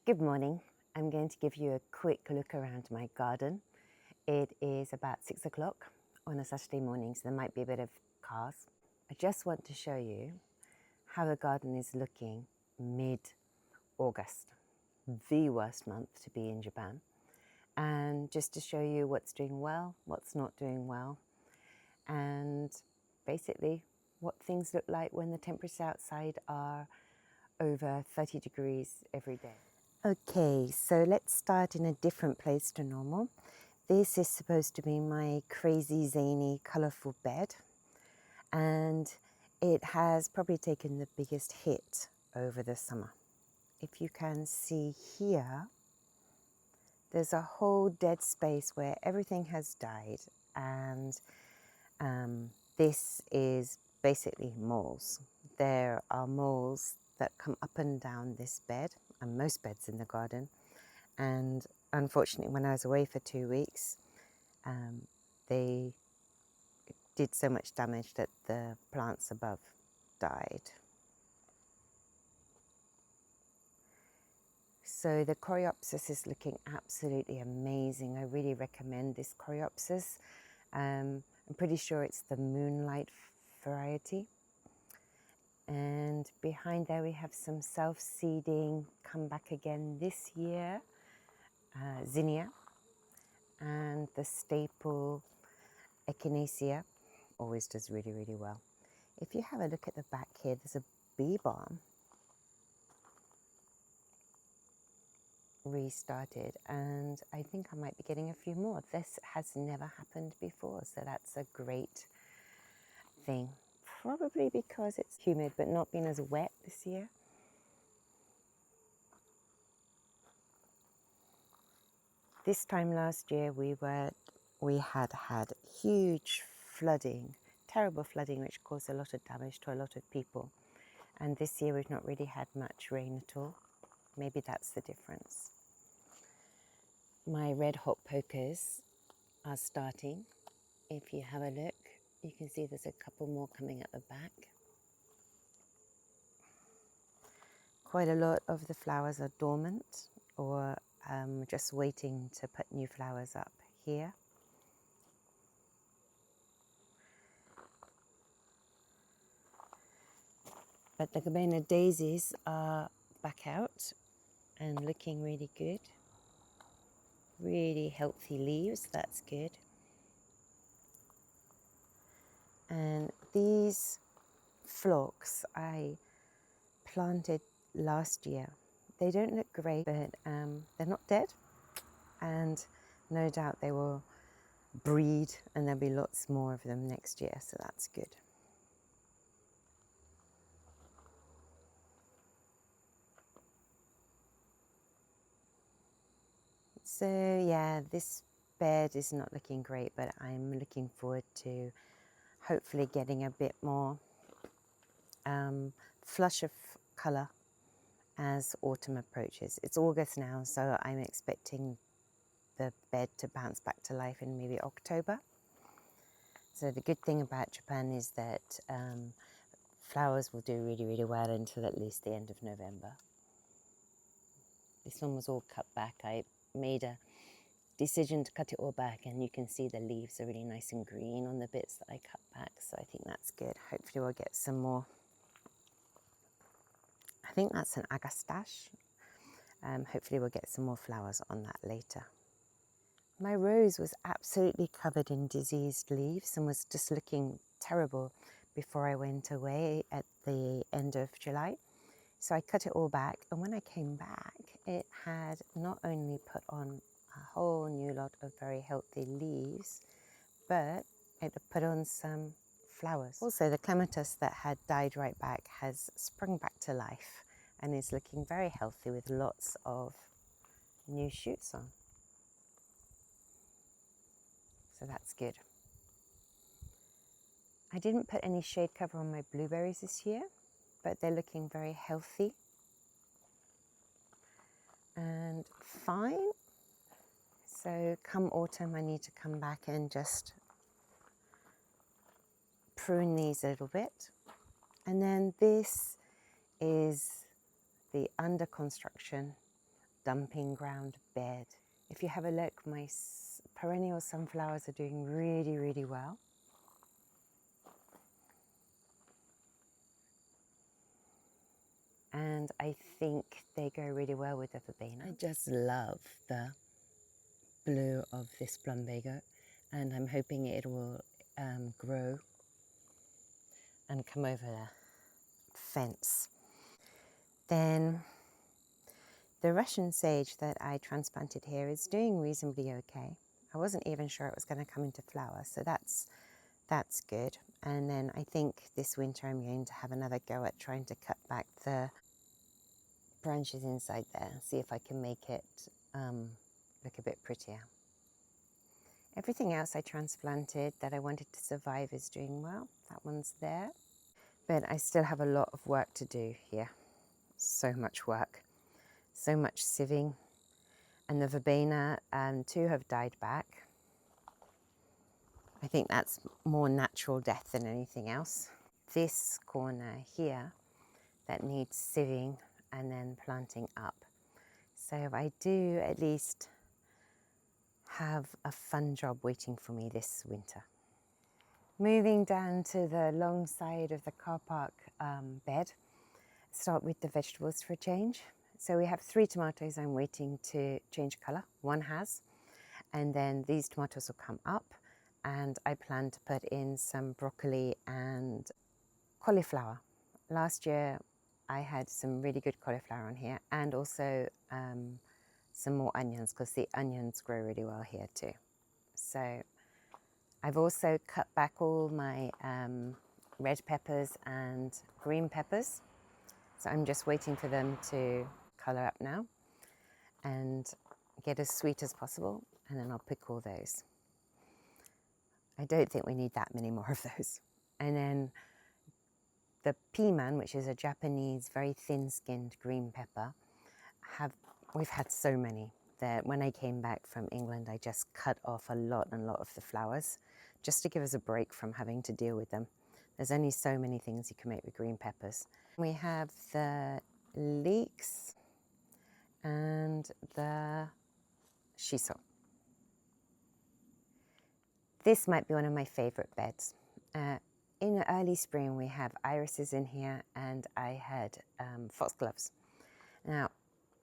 Good morning. I'm going to give you a quick look around my garden. It is about 6 o'clock on a Saturday morning, so there might be a bit of cars. I just want to show you how the garden is looking mid-August, the worst month to be in Japan, and just to show you what's doing well, what's not doing well, and basically what things look like when the temperatures outside are over 30 degrees every day. Okay, so let's start in a different place to normal. This is supposed to be my crazy, zany, colourful bed, and it has probably taken the biggest hit over the summer. If you can see here, there's a whole dead space where everything has died, and this is basically moles. There are moles that come up and down this bed, and most beds in the garden. And unfortunately, when I was away for 2 weeks, they did so much damage that the plants above died. So the coreopsis is looking absolutely amazing. I really recommend this coreopsis. I'm pretty sure it's the moonlight variety. And behind there we have some self-seeding, come back again this year, zinnia, and the staple echinacea always does really, really well. If you have a look at the back here, there's a bee balm restarted, and I think I might be getting a few more. This has never happened before, so that's a great thing. Probably because it's humid but not been as wet this year. This time last year we had huge flooding, terrible flooding, which caused a lot of damage to a lot of people. And this year we've not really had much rain at all. Maybe that's the difference. My red hot pokers are starting. If you have a look, you can see there's a couple more coming at the back. Quite a lot of the flowers are dormant or just waiting to put new flowers up here. But the Cabana daisies are back out and looking really good. Really healthy leaves, that's good. And these phlox I planted last year. They don't look great, but they're not dead. And no doubt they will breed and there'll be lots more of them next year, so that's good. So yeah, this bed is not looking great, but I'm looking forward to hopefully getting a bit more flush of colour as autumn approaches. It's August now, so I'm expecting the bed to bounce back to life in maybe October. So the good thing about Japan is that flowers will do really, really well until at least the end of November. This one was all cut back. I made a decision to cut it all back, and you can see the leaves are really nice and green on the bits that I cut back, so I think that's good. Hopefully we'll get some more. I think that's an agastache. Hopefully we'll get some more flowers on that later. My rose was absolutely covered in diseased leaves and was just looking terrible before I went away at the end of July. So I cut it all back, and when I came back, it had not only put on a whole new lot of very healthy leaves, but it put on some flowers. Also, the clematis that had died right back has sprung back to life and is looking very healthy with lots of new shoots on. So that's good. I didn't put any shade cover on my blueberries this year, but they're looking very healthy and fine. So come autumn, I need to come back and just prune these a little bit. And then this is the under construction dumping ground bed. If you have a look, my perennial sunflowers are doing really, really well. And I think they go really well with the verbena. I just love the blue of this plumbago, and I'm hoping it will grow and come over the fence. Then the Russian sage that I transplanted here is doing reasonably okay. I wasn't even sure it was going to come into flower, so that's good. And then I think this winter I'm going to have another go at trying to cut back the branches inside there, see if I can make it look a bit prettier. Everything else I transplanted that I wanted to survive is doing well. That one's there. But I still have a lot of work to do here. So much work, so much sieving. And the verbena, two have died back. I think that's more natural death than anything else. This corner here that needs sieving and then planting up. So I do at least have a fun job waiting for me this winter. Moving down to the long side of the car park bed, start with the vegetables for a change. So we have 3 tomatoes I'm waiting to change colour. One has, and then these tomatoes will come up, and I plan to put in some broccoli and cauliflower. Last year I had some really good cauliflower on here, and also some more onions, because the onions grow really well here too. So I've also cut back all my red peppers and green peppers. So I'm just waiting for them to colour up now and get as sweet as possible, and then I'll pick all those. I don't think we need that many more of those. And then the piman, which is a Japanese very thin-skinned green pepper, we've had so many that when I came back from England, I just cut off a lot of the flowers just to give us a break from having to deal with them. There's only so many things you can make with green peppers. We have the leeks and the shiso. This might be one of my favourite beds. In the early spring, we have irises in here, and I had foxgloves. Now,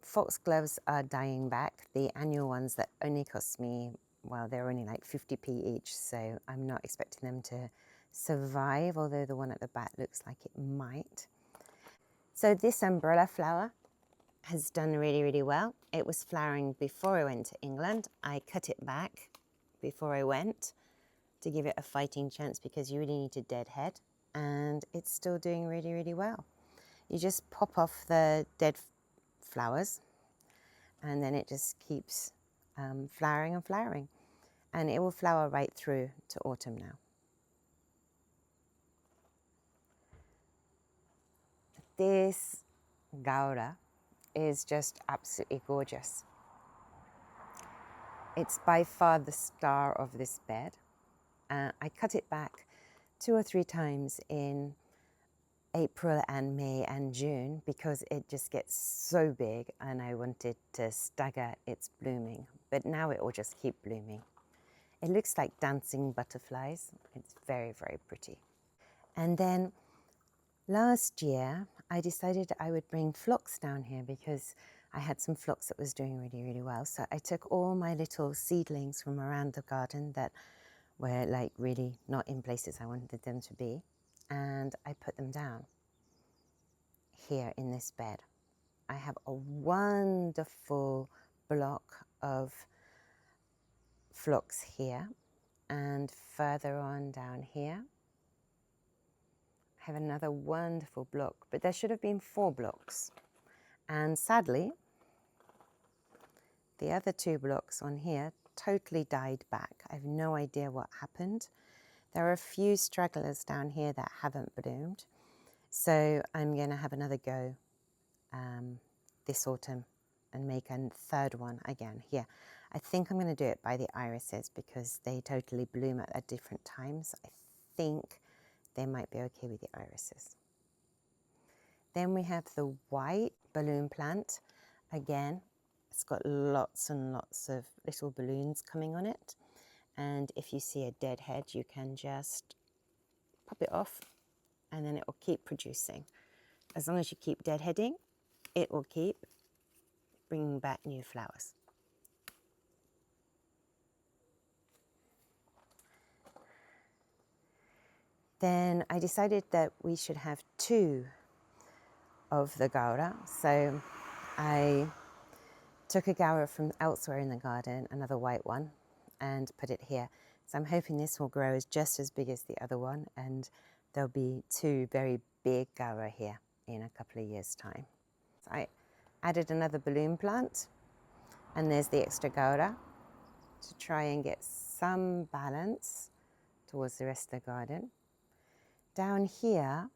foxgloves are dying back. The annual ones that only cost me, well, they're only like 50p each, so I'm not expecting them to survive, although the one at the back looks like it might. So this umbrella flower has done really, really well. It was flowering before I went to England. I cut it back before I went to give it a fighting chance, because you really need a dead head, and it's still doing really, really well. You just pop off the dead flowers, and then it just keeps flowering and flowering, and it will flower right through to autumn now. This gaura is just absolutely gorgeous. It's by far the star of this bed. I cut it back 2 or 3 times in April and May and June, because it just gets so big and I wanted to stagger its blooming. But now it will just keep blooming. It looks like dancing butterflies. It's very, very pretty. And then last year I decided I would bring phlox down here, because I had some phlox that was doing really, really well. So I took all my little seedlings from around the garden that were like really not in places I wanted them to be, and I put them down here in this bed. I have a wonderful block of phlox here, and further on down here I have another wonderful block, but there should have been 4 blocks, and sadly the other 2 blocks on here totally died back. I have no idea what happened. There are a few stragglers down here that haven't bloomed, so I'm going to have another go this autumn and make a 3rd one again here. I think I'm going to do it by the irises, because they totally bloom at different times. I think they might be okay with the irises. Then we have the white balloon plant. Again, It's got lots and lots of little balloons coming on it. And if you see a dead head, you can just pop it off and then it will keep producing. As long as you keep deadheading, it will keep bringing back new flowers. Then I decided that we should have 2 of the gaura. So I took a gaura from elsewhere in the garden, another white one, and put it here. So I'm hoping this will grow as just as big as the other one, and there'll be 2 very big gaura here in a couple of years' time. So I added another balloon plant, and there's the extra gaura to try and get some balance towards the rest of the garden. Down here,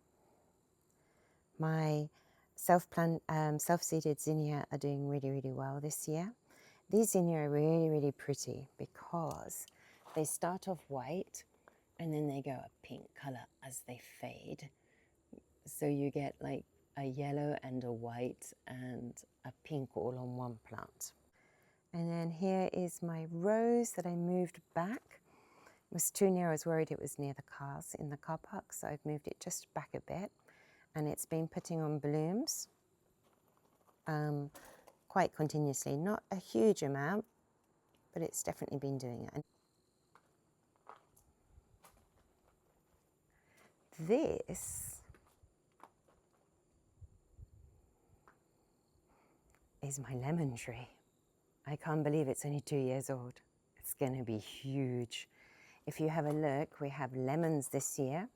my self-seeded zinnia are doing really, really well this year. These zinnia are really, really pretty because they start off white and then they go a pink color as they fade. So you get like a yellow and a white and a pink all on one plant. And then here is my rose that I moved back. It was too near. I was worried it was near the cars in the car park, so I've moved it just back a bit. And it's been putting on blooms quite continuously. Not a huge amount, but it's definitely been doing it. This is my lemon tree. I can't believe it's only 2 years old. It's going to be huge. If you have a look, we have lemons this year.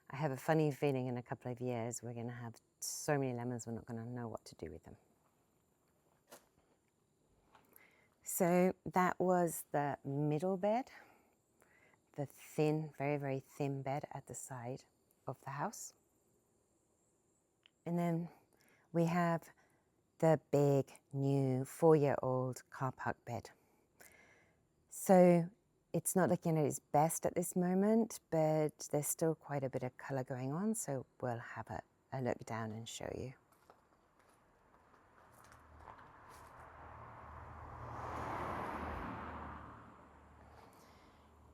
I have a funny feeling in a couple of years we're going to have so many lemons we're not going to know what to do with them. So that was the middle bed, the thin, very, very thin bed at the side of the house. And then we have the big new 4-year-old car park bed. So it's not looking at its best at this moment, but there's still quite a bit of colour going on, so we'll have a look down and show you.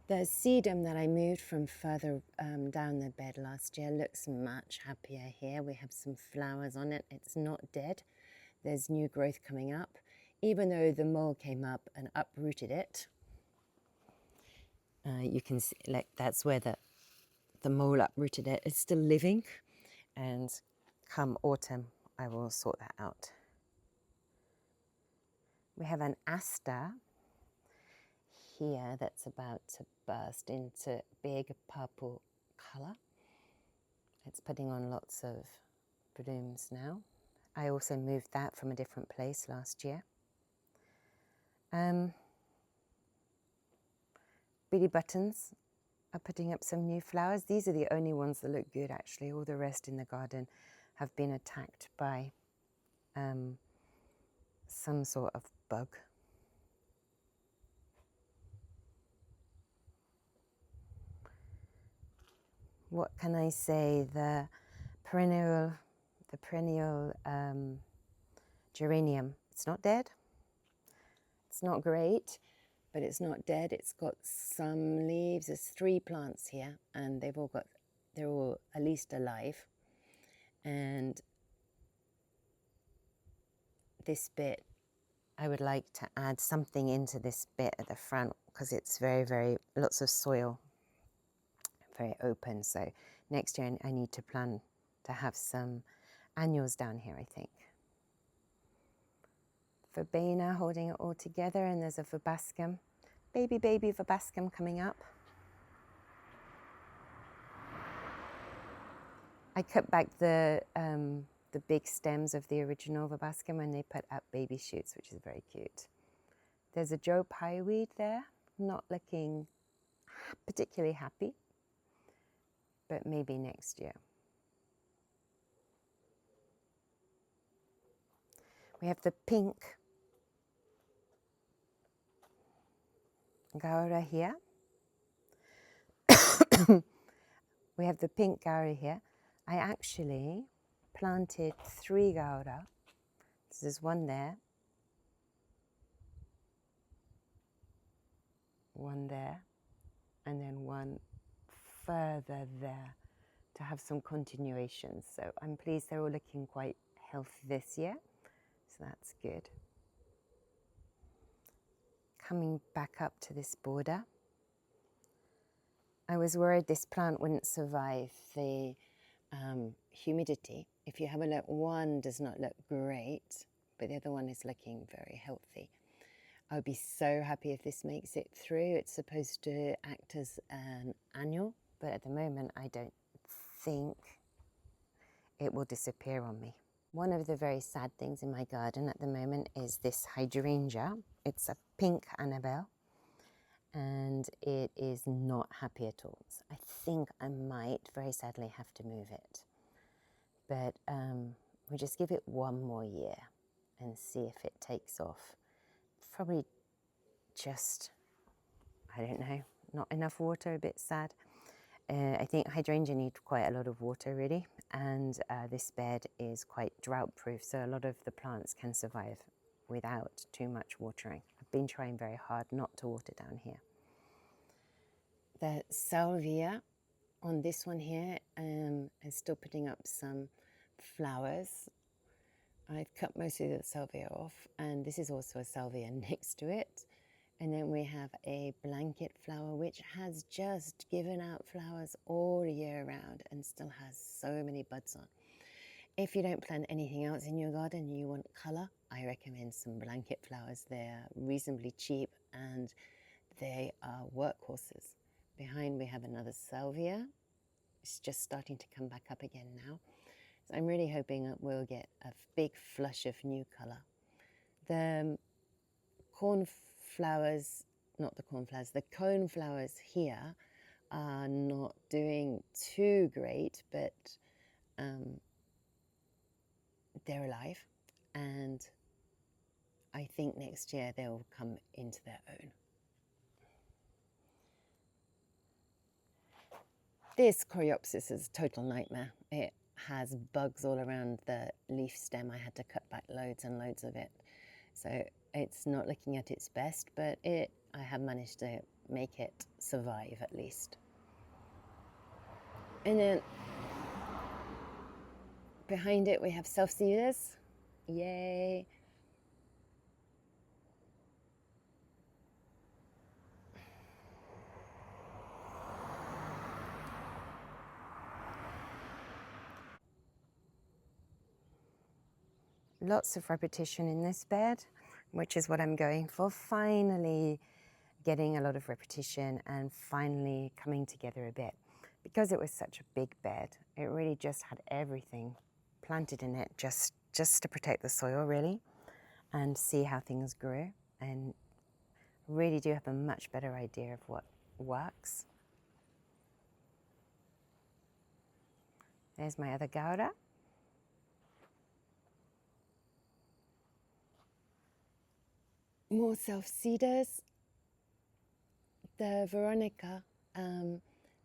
The sedum that I moved from further down the bed last year looks much happier here. We have some flowers on it. It's not dead. There's new growth coming up. Even though the mole came up and uprooted it, you can see, like, that's where the mole uprooted it. It's still living, and come autumn, I will sort that out. We have an aster here that's about to burst into big purple colour. It's putting on lots of blooms now. I also moved that from a different place last year. Billy buttons are putting up some new flowers. These are the only ones that look good, actually. All the rest in the garden have been attacked by some sort of bug. What can I say? The perennial geranium, it's not dead. It's not great, but it's not dead. It's got some leaves. There's 3 plants here, and they're all at least alive. And this bit, I would like to add something into this bit at the front because it's very, very, lots of soil, very open. So next year I need to plan to have some annuals down here, I think. Verbena holding it all together, and there's a verbascum, baby verbascum coming up. I cut back the big stems of the original verbascum and they put up baby shoots, which is very cute. There's a Joe Pye weed there, not looking particularly happy, but maybe next year. We have the pink gaura here. We have the pink gaura here. I actually planted 3 gaura. There's one there, one there, and then one further there to have some continuation. So I'm pleased they're all looking quite healthy this year, so that's good. Coming back up to this border, I was worried this plant wouldn't survive the humidity. If you have a look, one does not look great, but the other one is looking very healthy. I would be so happy if this makes it through. It's supposed to act as an annual, but at the moment I don't think it will disappear on me. One of the very sad things in my garden at the moment is this hydrangea. It's a pink Annabelle, and it is not happy at all. So I think I might very sadly have to move it. But we'll just give it one more year and see if it takes off. Probably just, I don't know, not enough water, a bit sad. I think hydrangea need quite a lot of water really, and this bed is quite drought proof, so a lot of the plants can survive without too much watering. I've been trying very hard not to water down here. The salvia on this one here is still putting up some flowers. I've cut most of the salvia off, and this is also a salvia next to it. And then we have a blanket flower, which has just given out flowers all year round and still has so many buds on. If you don't plant anything else in your garden and you want colour, I recommend some blanket flowers. They're reasonably cheap and they are workhorses. Behind we have another salvia. It's just starting to come back up again now. So I'm really hoping that we'll get a big flush of new colour. The cornflowers, not the cornflowers, the coneflowers here are not doing too great, but they're alive, and I think next year they'll come into their own. This coreopsis is a total nightmare. It has bugs all around the leaf stem. I had to cut back loads and loads of it. So it's not looking at its best, but I have managed to make it survive at least. And then behind it we have self-seeders. Yay! Lots of repetition in this bed, which is what I'm going for. Finally getting a lot of repetition and finally coming together a bit. Because it was such a big bed, it really just had everything planted in it just to protect the soil really and see how things grew, and really do have a much better idea of what works. There's my other Gouda. More self-seeders. The Veronica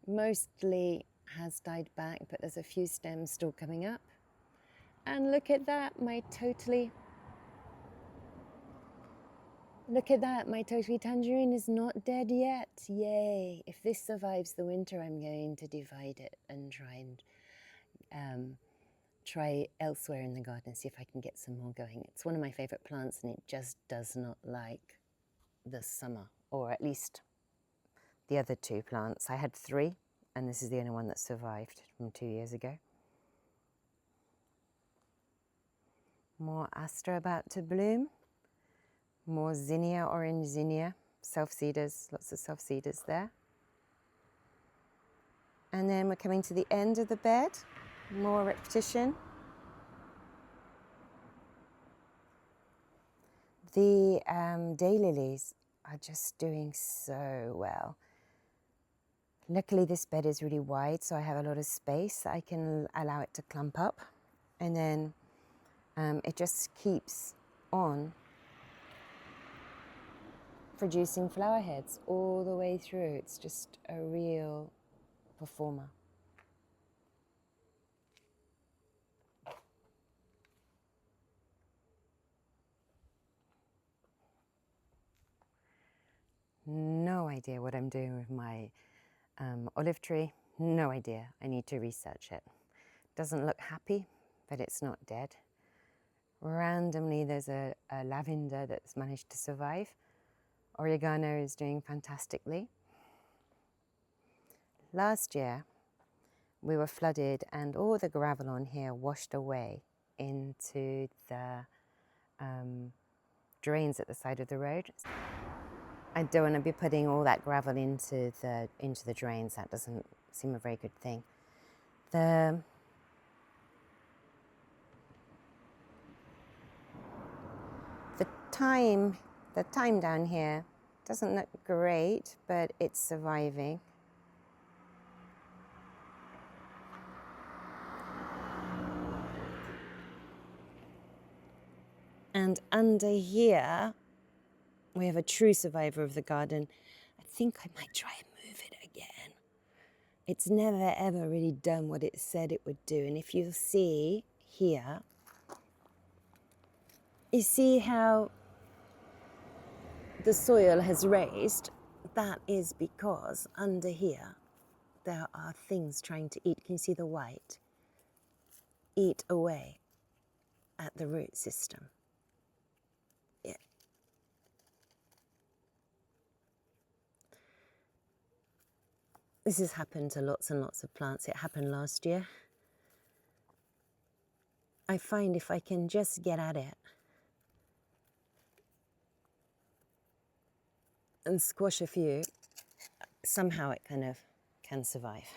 mostly has died back, but there's a few stems still coming up. And look at that, my totally tangerine is not dead yet. Yay! If this survives the winter, I'm going to divide it and try elsewhere in the garden, see if I can get some more going. It's one of my favorite plants and it just does not like the summer, or at least the other two plants. I had 3 and this is the only one that survived from 2 years ago. More Aster about to bloom. More zinnia, orange zinnia, self-seeders, lots of self-seeders there. And then we're coming to the end of the bed. More repetition. The daylilies are just doing so well. Luckily this bed is really wide, so I have a lot of space. I can allow it to clump up, and then it just keeps on producing flower heads all the way through. It's just a real performer. No idea what I'm doing with my olive tree. No idea. I need to research it. Doesn't look happy, but it's not dead. Randomly, there's a lavender that's managed to survive. Oregano is doing fantastically. Last year, we were flooded and all the gravel on here washed away into the drains at the side of the road. I don't want to be putting all that gravel into the drains. That doesn't seem a very good thing. The thyme down here doesn't look great, but it's surviving. And under here, we have a true survivor of the garden. I think I might try and move it again. It's never ever really done what it said it would do. And if you see here, you see how the soil has raised? That is because under here, there are things trying to eat. Can you see the white? Eat away at the root system. Yeah. This has happened to lots and lots of plants. It happened last year. I find if I can just get at it and squash a few, somehow it kind of can survive.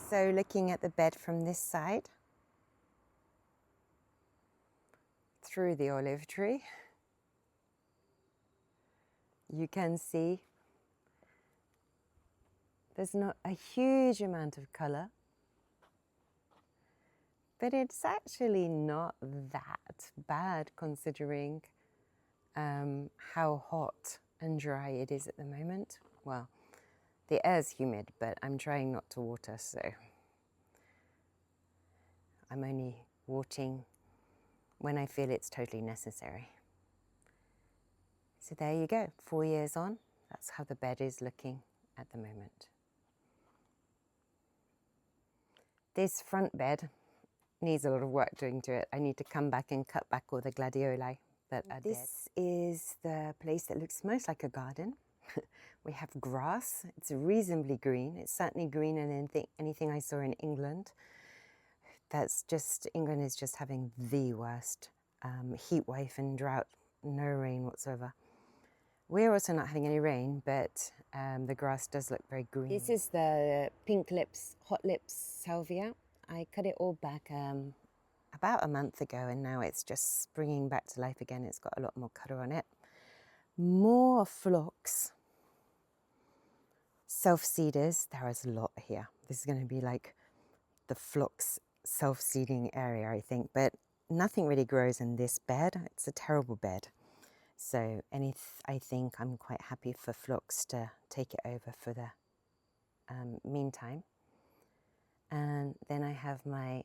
So looking at the bed from this side, through the olive tree, you can see there's not a huge amount of colour, but it's actually not that bad considering how hot and dry it is at the moment. Well, the air's humid, but I'm trying not to water, so I'm only watering when I feel it's totally necessary. So there you go, 4 years on, that's how the bed is looking at the moment. This front bed needs a lot of work doing to it. I need to come back and cut back all the gladioli that are dead. This is the place that looks most like a garden. We have grass. It's reasonably green. It's certainly greener than anything I saw in England. England is just having the worst heat wave and drought, no rain whatsoever. We're also not having any rain, but the grass does look very green. This is the pink lips, hot lips salvia. I cut it all back about a month ago, and now it's just springing back to life again. It's got a lot more colour on it. More phlox, self-seeders. There is a lot here. This is going to be like the phlox self-seeding area, I think, but nothing really grows in this bed. It's a terrible bed. So I think I'm quite happy for phlox to take it over for the meantime. And then I have my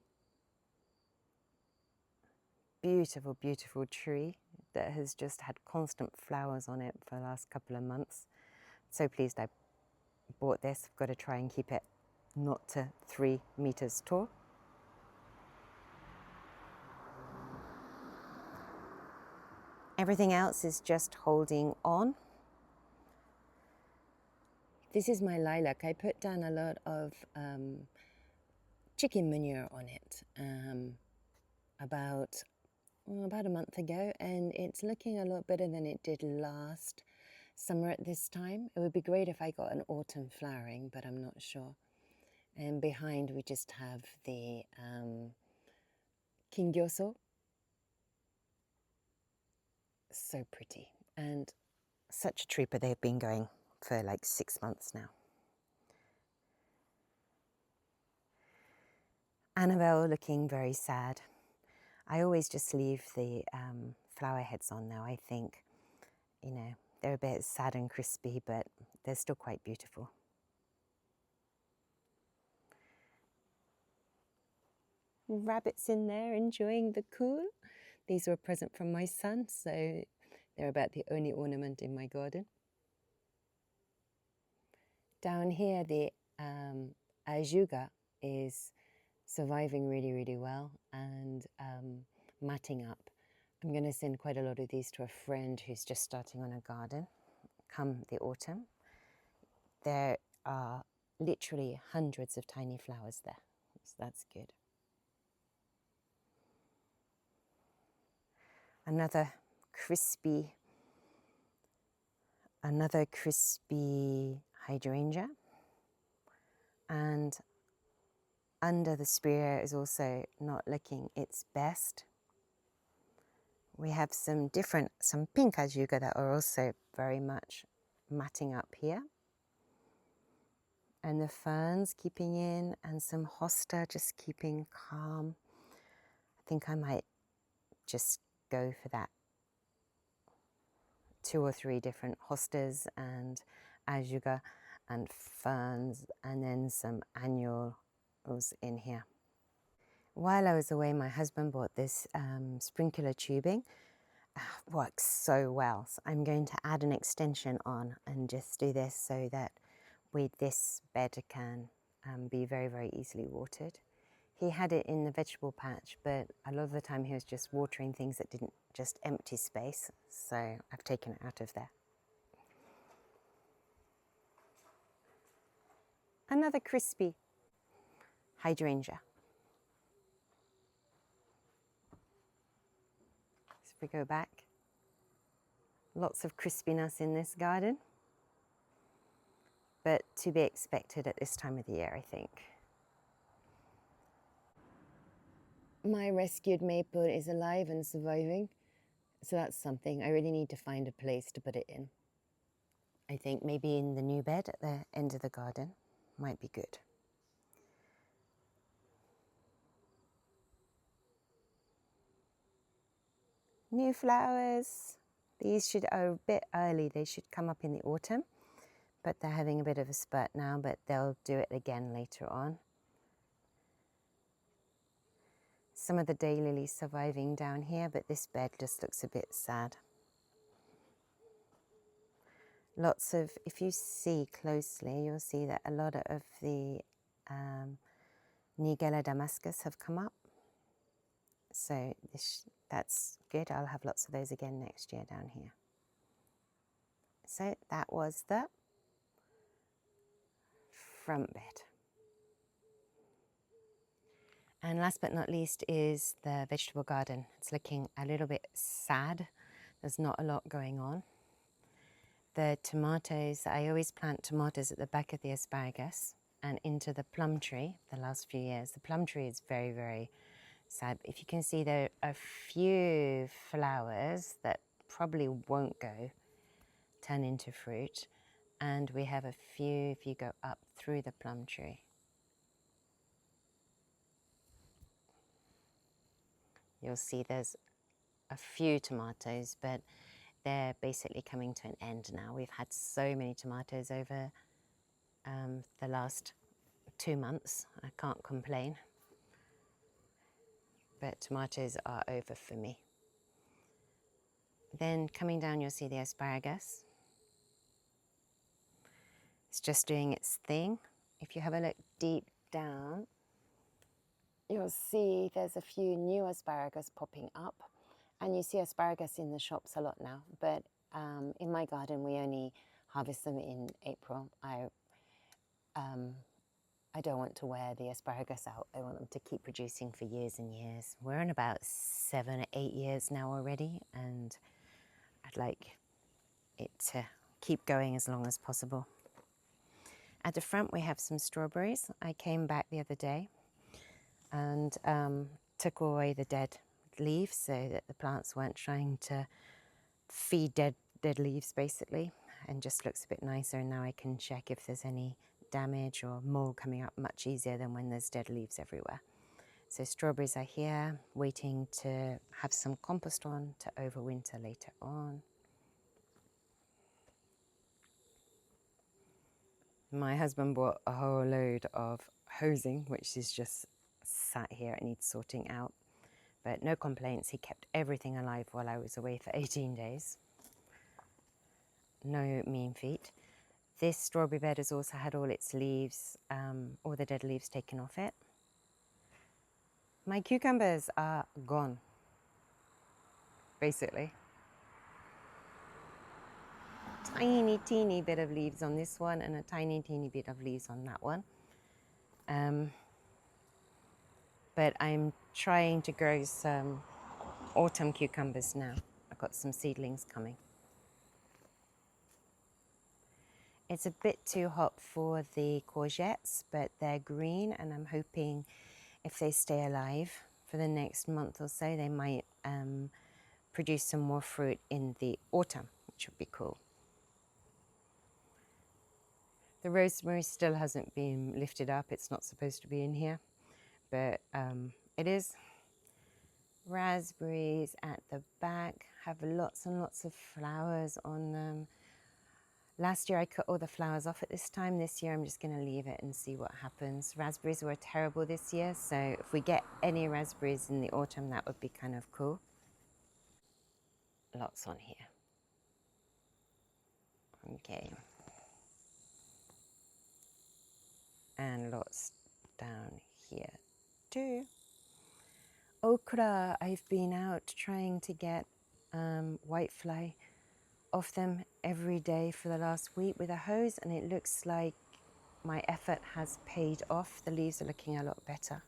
beautiful, beautiful tree that has just had constant flowers on it for the last couple of months. So pleased I bought this. I've got to try and keep it not to 3 meters tall. Everything else is just holding on. This is my lilac. I put down a lot of chicken manure on it about a month ago, and it's looking a lot better than it did last summer at this time. It would be great if I got an autumn flowering, but I'm not sure. And behind we just have the Kingyoso. So pretty, and such a trooper. They've been going for like 6 months now. Annabelle looking very sad. I always just leave the flower heads on now. I think, you know, they're a bit sad and crispy, but they're still quite beautiful. Rabbits in there enjoying the cool. These were a present from my son, so they're about the only ornament in my garden. Down here, the ajuga is surviving really, really well and matting up. I'm going to send quite a lot of these to a friend who's just starting on a garden come the autumn. There are literally hundreds of tiny flowers there, so that's good. Another crispy hydrangea, and under the spear is also not looking its best. We have some pink ajuga that are also very much matting up here. And the ferns keeping in, and some hosta just keeping calm. I think I might just go for that 2 or 3 different hostas and ajuga and ferns, and then some annuals in here. While I was away, my husband bought this sprinkler tubing. Works so well. So I'm going to add an extension on and just do this so that this bed can be very, very easily watered. He had it in the vegetable patch, but a lot of the time he was just watering things that didn't just empty space, so I've taken it out of there. Another crispy hydrangea. So if we go back, lots of crispiness in this garden, but to be expected at this time of the year, I think. My rescued maple is alive and surviving, so that's something. I really need to find a place to put it in. I think maybe in the new bed at the end of the garden might be good. New flowers. These are a bit early. They should come up in the autumn, but they're having a bit of a spurt now, but they'll do it again later on. Some of the daylilies surviving down here, but this bed just looks a bit sad. Lots of, if you see closely, you'll see that a lot of the Nigella Damascus have come up. So that's good. I'll have lots of those again next year down here. So that was the front bed. And last but not least is the vegetable garden. It's looking a little bit sad. There's not a lot going on. The tomatoes, I always plant tomatoes at the back of the asparagus and into the plum tree the last few years. The plum tree is very, very sad. If you can see, there are a few flowers that probably won't turn into fruit. And we have a few if you go up through the plum tree. You'll see there's a few tomatoes, but they're basically coming to an end now. We've had so many tomatoes over the last 2 months. I can't complain. But tomatoes are over for me. Then coming down, you'll see the asparagus. It's just doing its thing. If you have a look deep down, you'll see there's a few new asparagus popping up. And you see asparagus in the shops a lot now, but in my garden we only harvest them in April. I don't want to wear the asparagus out. I want them to keep producing for years and years. We're in about 7 or 8 years now already, and I'd like it to keep going as long as possible. At the front we have some strawberries. I came back the other day and took away the dead leaves so that the plants weren't trying to feed dead leaves basically, and just looks a bit nicer. And now I can check if there's any damage or mold coming up much easier than when there's dead leaves everywhere. So strawberries are here waiting to have some compost on to overwinter later on. My husband bought a whole load of hosing, which is just sat here. It needs sorting out. but no complaints. He kept everything alive while I was away for 18 days. No mean feat. This strawberry bed has also had all its leaves, all the dead leaves taken off it. My cucumbers are gone, basically. Tiny, teeny bit of leaves on this one and a tiny, teeny bit of leaves on that one. But I'm trying to grow some autumn cucumbers now. I've got some seedlings coming. It's a bit too hot for the courgettes, but they're green, and I'm hoping if they stay alive for the next month or so, they might produce some more fruit in the autumn, which would be cool. The rosemary still hasn't been lifted up. It's not supposed to be in here, but it is. Raspberries at the back have lots and lots of flowers on them. Last year I cut all the flowers off at this time. This year I'm just going to leave it and see what happens. Raspberries were terrible this year, so if we get any raspberries in the autumn, that would be kind of cool. Lots on here. Okay. And lots down here too. Okra, I've been out trying to get whitefly off them every day for the last week with a hose, and it looks like my effort has paid off. The leaves are looking a lot better.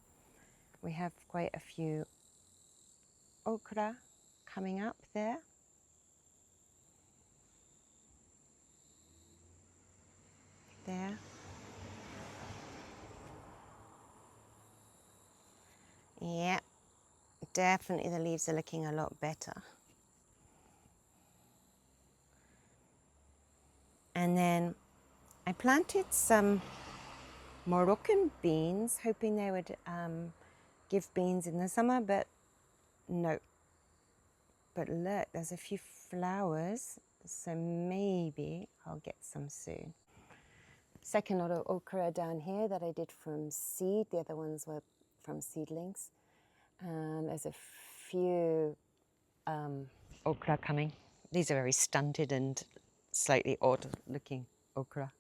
We have quite a few okra coming up there. There. Yeah, definitely the leaves are looking a lot better. And then I planted some Moroccan beans, hoping they would give beans in the summer, but no. But look, there's a few flowers, so maybe I'll get some soon. Second lot of okra down here that I did from seed. The other ones were from seedlings. And there's a few okra coming. These are very stunted and slightly odd looking okra.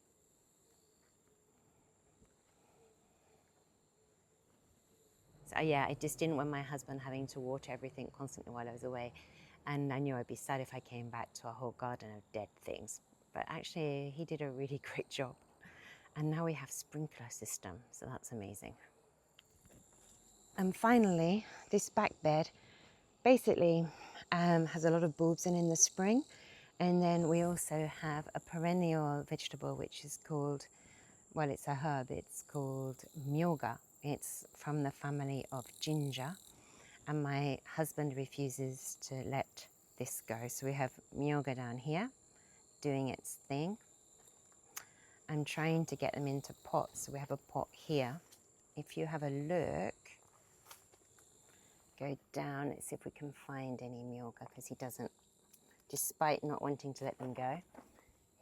So yeah, I just didn't want my husband having to water everything constantly while I was away. And I knew I'd be sad if I came back to a whole garden of dead things. But actually, he did a really great job. And now we have sprinkler system, so that's amazing. And finally, this back bed basically has a lot of bulbs in the spring. And then we also have a perennial vegetable, which is called, well, it's a herb, it's called myoga. It's from the family of ginger. And my husband refuses to let this go. So we have myoga down here doing its thing. I'm trying to get them into pots. So we have a pot here. If you have a look, go down and see if we can find any myoga, because he doesn't, despite not wanting to let them go,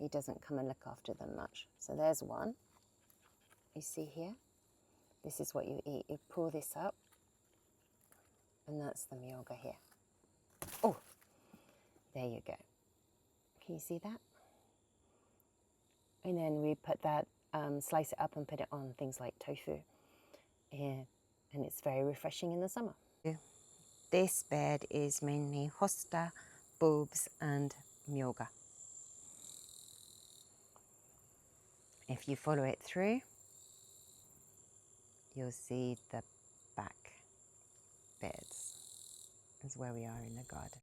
he doesn't come and look after them much. So there's one. You see here? This is what you eat. You pull this up, and that's the myoga here. Oh, there you go. Can you see that? And then we put that, slice it up and put it on things like tofu. And it's very refreshing in the summer. This bed is mainly hosta, bulbs and myoga. If you follow it through, you'll see the back beds is where we are in the garden.